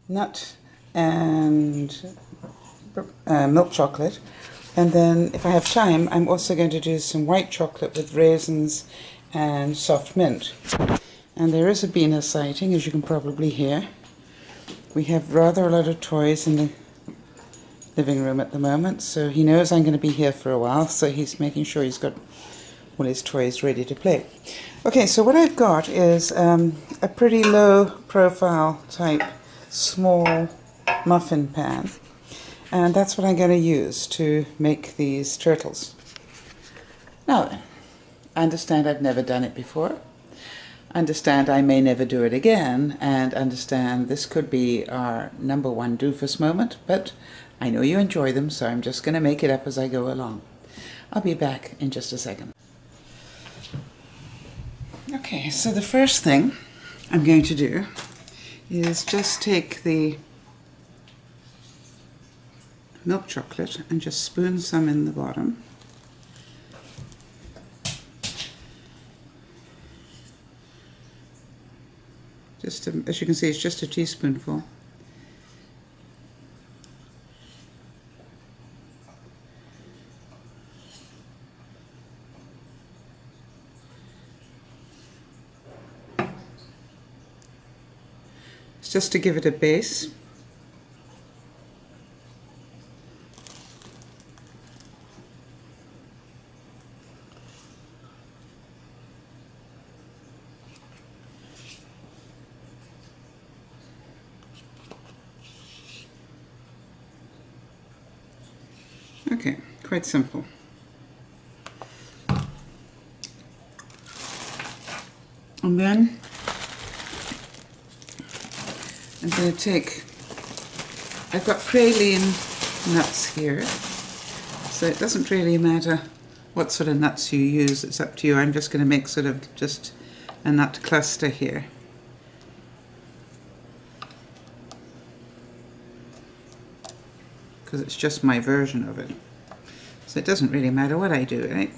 nut and milk chocolate. And then if I have time, I'm also going to do some white chocolate with raisins and soft mint. And there is a Beano sighting, as you can probably hear. We have rather a lot of toys in the living room at the moment, so he knows I'm going to be here for a while, so he's making sure he's got all his toys ready to play. Okay, so what I've got is a pretty low profile type small muffin pan, and that's what I'm going to use to make these turtles. Now then, I understand I've never done it before, understand I may never do it again, and understand this could be our #1 doofus moment, but I know you enjoy them, so I'm just going to make it up as I go along. I'll be back in just a second. Okay, so the first thing I'm going to do is just take the milk chocolate and just spoon some in the bottom. Just as you can see, it's just a teaspoonful. It's just to give it a base. Okay, quite simple. And then I'm going to take, I've got praline nuts here, so it doesn't really matter what sort of nuts you use, it's up to you. I'm just going to make sort of just a nut cluster here. Because it's just my version of it. So it doesn't really matter what I do, right?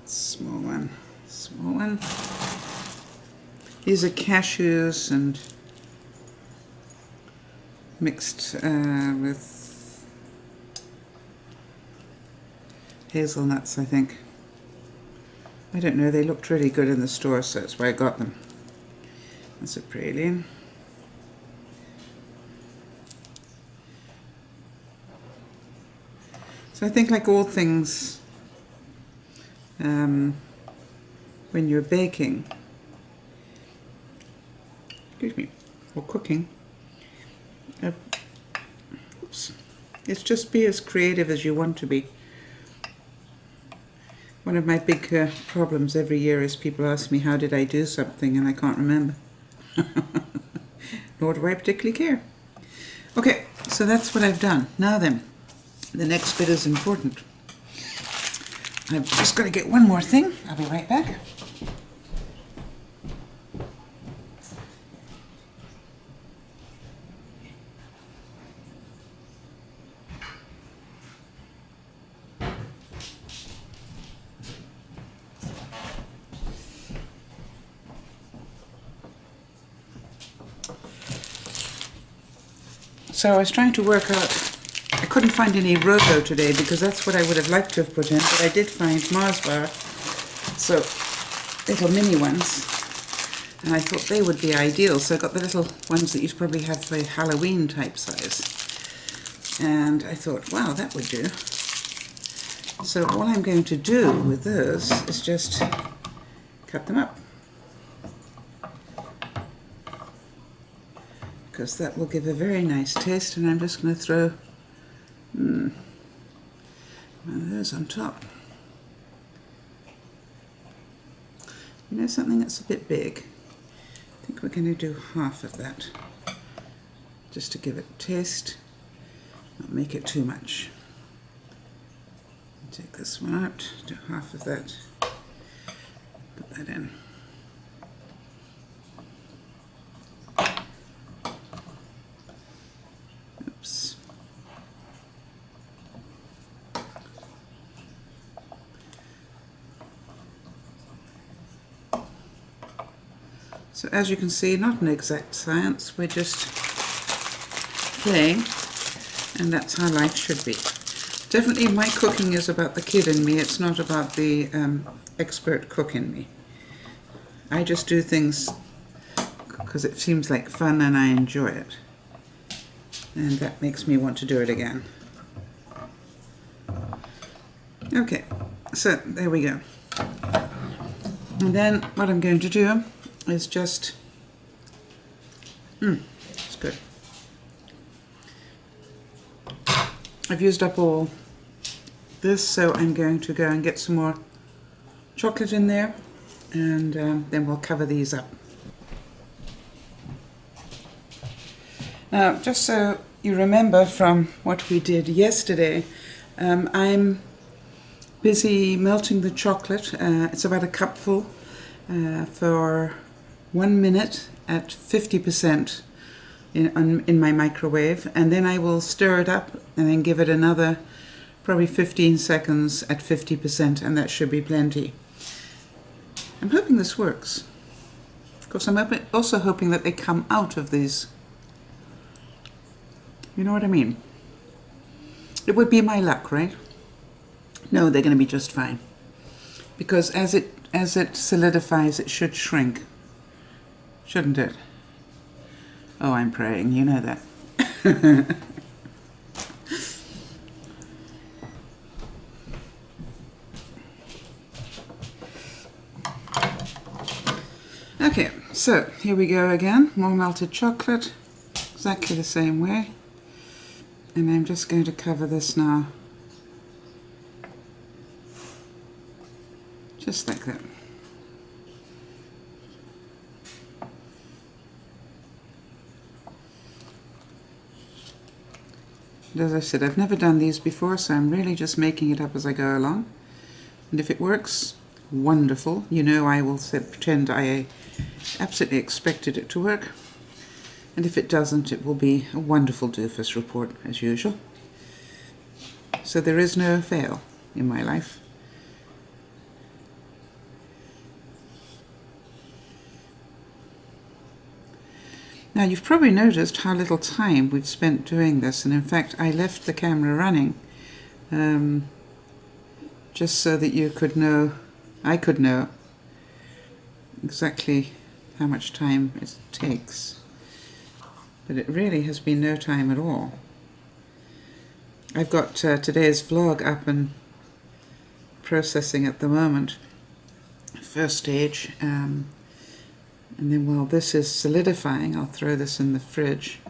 Small one, small one. These are cashews and mixed with hazelnuts, I think. I don't know, they looked really good in the store, so that's why I got them. That's a praline. So I think, like all things, when you're baking, excuse me, or cooking, it's just be as creative as you want to be. One of my big problems every year is people ask me how did I do something and I can't remember. Nor do I particularly care. Okay, so that's what I've done. Now then, the next bit is important. I've just got to get one more thing. I'll be right back. So I was trying to work out, I couldn't find any Roto today because that's what I would have liked to have put in, but I did find Mars bar, so little mini ones, and I thought they would be ideal, so I got the little ones that you'd probably have for Halloween type size, and I thought, wow, that would do. So all I'm going to do with those is just cut them up, because that will give a very nice taste, and I'm just going to throw one of those on top. You know something that's a bit big? I think we're going to do half of that, just to give it taste, not make it too much. Take this one out, do half of that, put that in. Oops. So as you can see, not an exact science, we're just playing, and that's how life should be. Definitely my cooking is about the kid in me, it's not about the expert cook in me. I just do things because it seems like fun and I enjoy it. And that makes me want to do it again. Okay, so there we go. And then what I'm going to do is just, it's good. I've used up all this, so I'm going to go and get some more chocolate in there, and then we'll cover these up. Now, just so you remember from what we did yesterday, I'm busy melting the chocolate. It's about a cupful for 1 minute at 50% in my microwave, and then I will stir it up and then give it another probably 15 seconds at 50%, and that should be plenty. I'm hoping this works. Of course, I'm also hoping that they come out of these. You know what I mean? It would be my luck, right? No, they're going to be just fine. Because as it solidifies, it should shrink. Shouldn't it? Oh, I'm praying, you know that. Okay, so here we go again. More melted chocolate, exactly the same way. And I'm just going to cover this now. Just like that. And as I said, I've never done these before, so I'm really just making it up as I go along. And if it works, wonderful. You know, I will pretend I absolutely expected it to work. And if it doesn't, it will be a wonderful doofus report, as usual. So there is no fail in my life. Now, you've probably noticed how little time we've spent doing this, and in fact I left the camera running just so that you could know, I could know exactly how much time it takes. But it really has been no time at all. I've got today's vlog up and processing at the moment, first stage. And then while this is solidifying, I'll throw this in the fridge.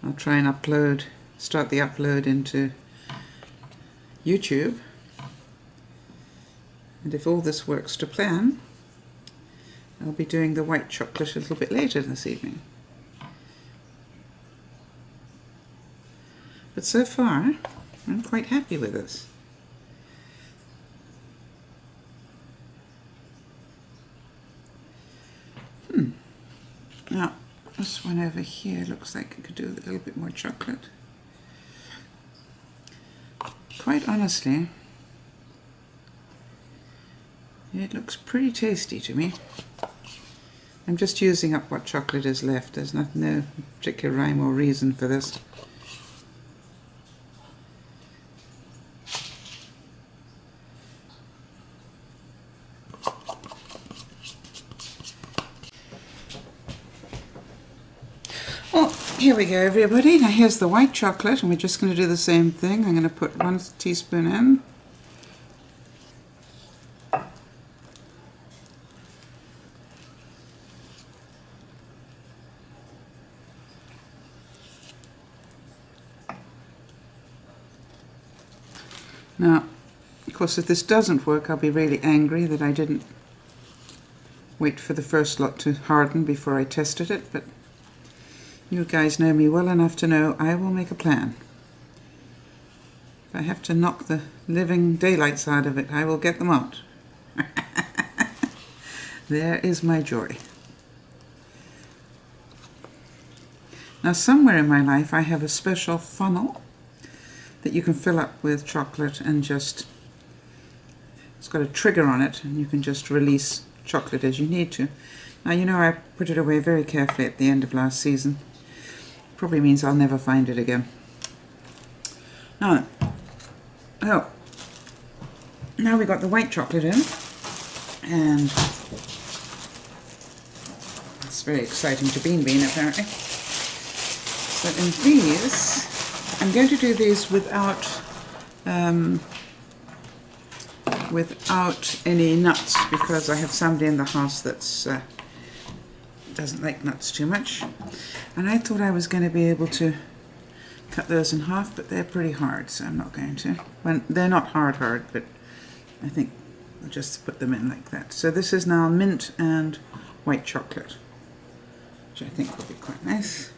I'll try and start the upload into YouTube. And if all this works to plan, I'll be doing the white chocolate a little bit later this evening. But so far, I'm quite happy with this. Now, this one over here looks like it could do with a little bit more chocolate. Quite honestly, it looks pretty tasty to me. I'm just using up what chocolate is left. There's no particular rhyme or reason for this. Well, here we go, everybody. Now here's the white chocolate, and we're just going to do the same thing. I'm going to put 1 teaspoon in. Now, of course, if this doesn't work, I'll be really angry that I didn't wait for the first lot to harden before I tested it, but you guys know me well enough to know I will make a plan. If I have to knock the living daylights out of it, I will get them out. There is my joy. Now, somewhere in my life I have a special funnel that you can fill up with chocolate and just it's got a trigger on it, and you can just release chocolate as you need to. Now, you know, I put it away very carefully at the end of last season. Probably means I'll never find it again. Now, now we've got the white chocolate in, and it's very exciting to Bean apparently. So in these, I'm going to do these without any nuts, because I have somebody in the house that's doesn't like nuts too much, and I thought I was going to be able to cut those in half, but they're pretty hard, so I'm not going to. Well, they're not hard, but I think I'll just put them in like that. So this is now mint and white chocolate, which I think will be quite nice.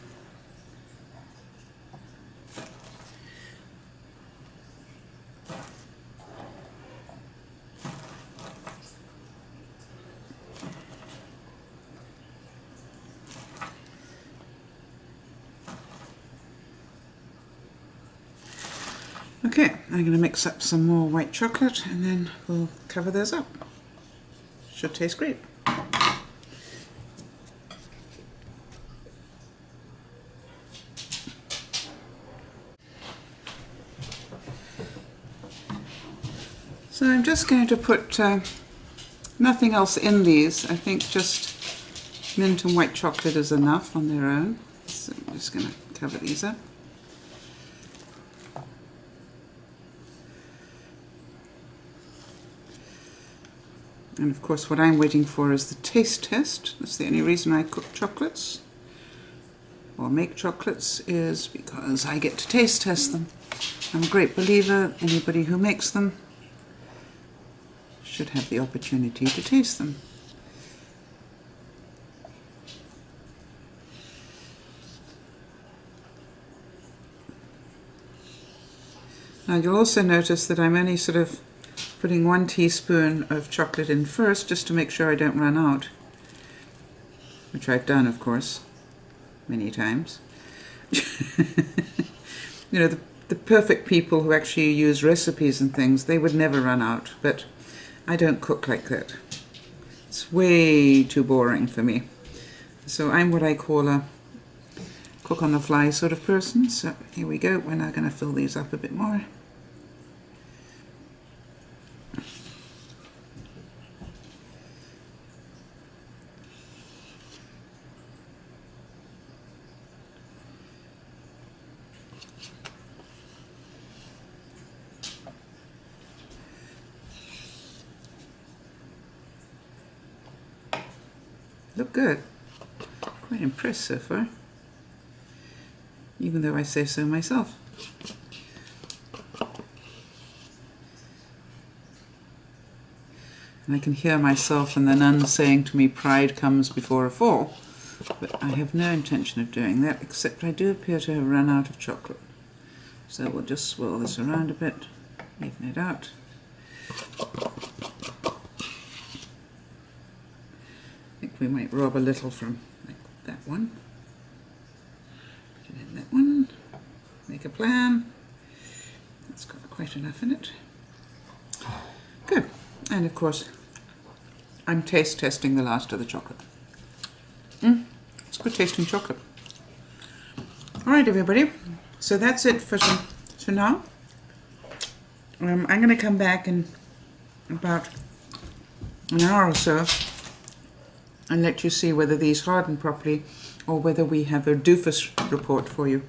Okay, I'm going to mix up some more white chocolate and then we'll cover those up. Should taste great. So I'm just going to put nothing else in these. I think just mint and white chocolate is enough on their own. So I'm just going to cover these up. And of course what I'm waiting for is the taste test. That's the only reason I cook chocolates or make chocolates, is because I get to taste test them. I'm a great believer anybody who makes them should have the opportunity to taste them. Now you'll also notice that I'm only sort of putting 1 teaspoon of chocolate in first, just to make sure I don't run out, which I've done, of course, many times. You know, the perfect people who actually use recipes and things, they would never run out, but I don't cook like that. It's way too boring for me. So I'm what I call a cook on the fly sort of person. So here we go, we're now going to fill these up a bit more. Look good. Quite impressed so far, even though I say so myself. And I can hear myself and the nun saying to me, pride comes before a fall. But I have no intention of doing that, except I do appear to have run out of chocolate. So we'll just swirl this around a bit, even it out. I think we might rob a little from like that one. Put it in that one. Make a plan. That's got quite enough in it. Good. And of course, I'm taste testing the last of the chocolate. It's good tasting chocolate. All right, everybody. So that's it for now. I'm going to come back in about an hour or so and let you see whether these harden properly or whether we have a doofus report for you.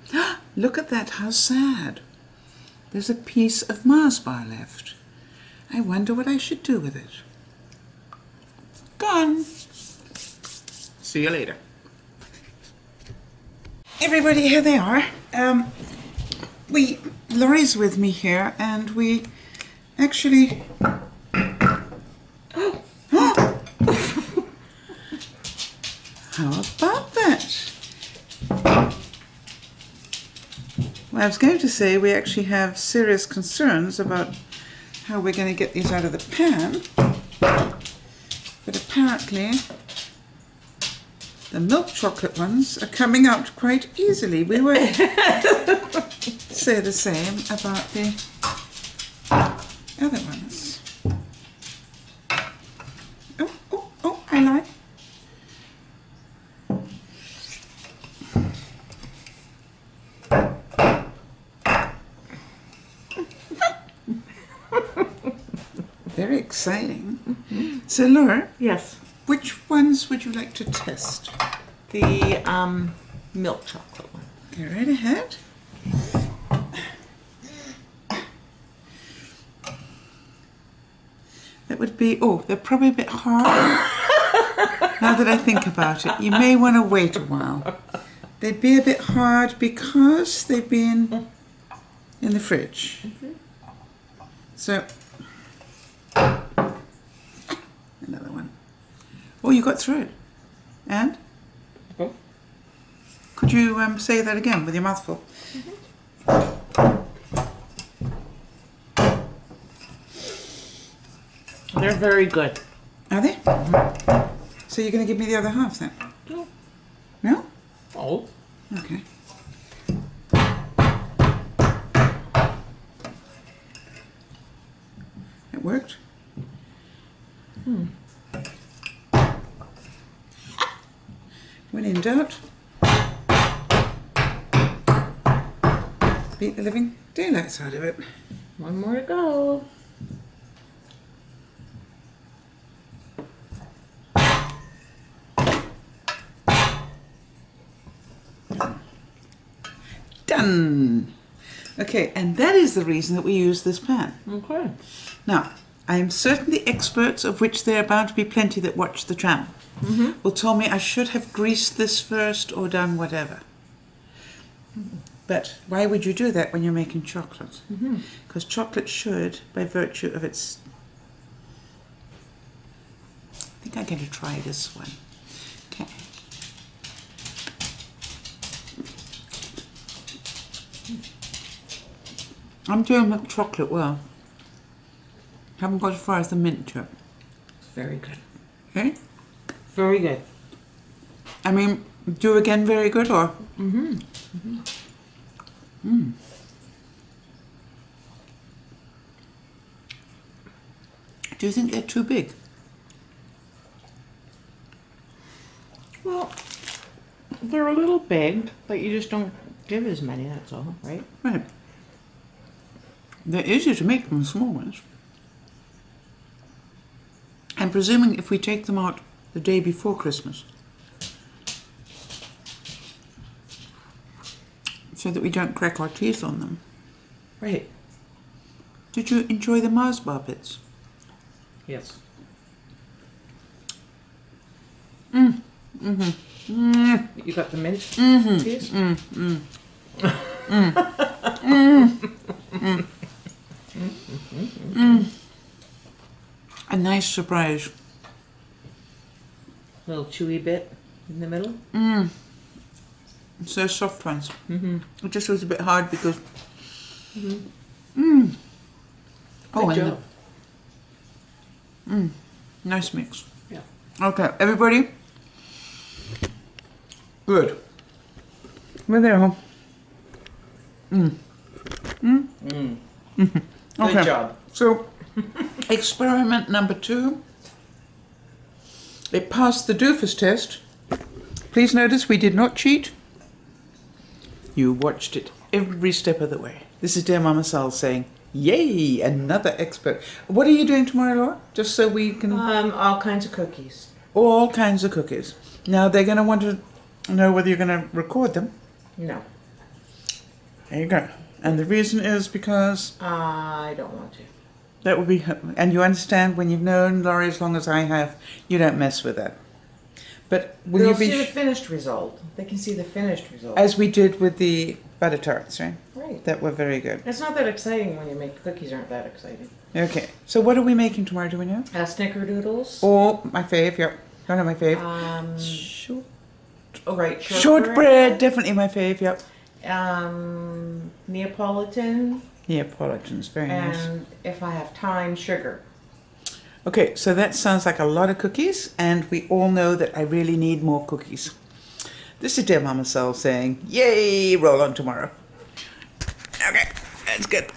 Look at that, how sad. There's a piece of Mars bar left. I wonder what I should do with it. Gone. See you later. Everybody, here they are. Laurie's with me here, and we actually... How about that? Well, I was going to say we actually have serious concerns about how we're going to get these out of the pan, but apparently the milk chocolate ones are coming out quite easily. We were say the same about the other ones. very exciting. So, Laura, Yes. which ones would you like to test? The milk chocolate one. Go right ahead. That would be, oh, they're probably a bit hard. Now that I think about it, you may want to wait a while. They'd be a bit hard because they've been in the fridge. So, another one. Oh, you got through it. And? Oh. Could you say that again with your mouth full? They're very good. Are they? So you're going to give me the other half then? No. No? Oh. Okay. It worked. When in doubt, beat the living daylights out of it. One more to go. Done. Okay, and that is the reason that we use this pan. Okay. Now, I am certain the experts, of which there are bound to be plenty that watch the channel, will tell me I should have greased this first or done whatever. But why would you do that when you're making chocolate? Because chocolate should, by virtue of its... I think I'm going to try this one. Okay. I'm doing milk chocolate well. Haven't got as far as the mint yet. Very good. Okay? Very good. I mean, do again very good or? Do you think they're too big? Well, they're a little big, but you just don't give as many, that's all, right? Right. They're easier to make than the small ones. I'm presuming if we take them out the day before Christmas, so that we don't crack our teeth on them. Right. Did you enjoy the Mars bar bits? Yes. Mm. You got the mint piece? A nice surprise. Little chewy bit in the middle. It's those soft ones. It just was a bit hard because... Oh, Good and job. nice mix. Yeah. Okay, everybody. Good. We're there, huh? Good job. So, experiment number 2. It passed the doofus test. Please notice we did not cheat. You watched it every step of the way. This is dear Mama Sal saying, yay, another expert. What are you doing tomorrow, Laura? Just so we can... All kinds of cookies. all kinds of cookies. Now, they're going to want to know whether you're going to record them. No. There you go. And the reason is because... I don't want to. that would be... and you understand, when you've known Laurie as long as I have, you don't mess with that. But will They'll you be... see the finished result. They can see the finished result. as we did with the butter tarts, right? Right. That were very good. It's not that exciting when you make cookies. Aren't that exciting? Okay. So what are we making tomorrow, do we know? Snickerdoodles. Oh, my fave, yep. Don't know my fave. Short... Oh, right. Shortbread, definitely my fave, yep. Neapolitan. Neapolitans, very nice. And if I have time, sugar. Okay, so that sounds like a lot of cookies, and we all know that I really need more cookies. This is dear Mama Sal saying, yay, roll on tomorrow. Okay, that's good.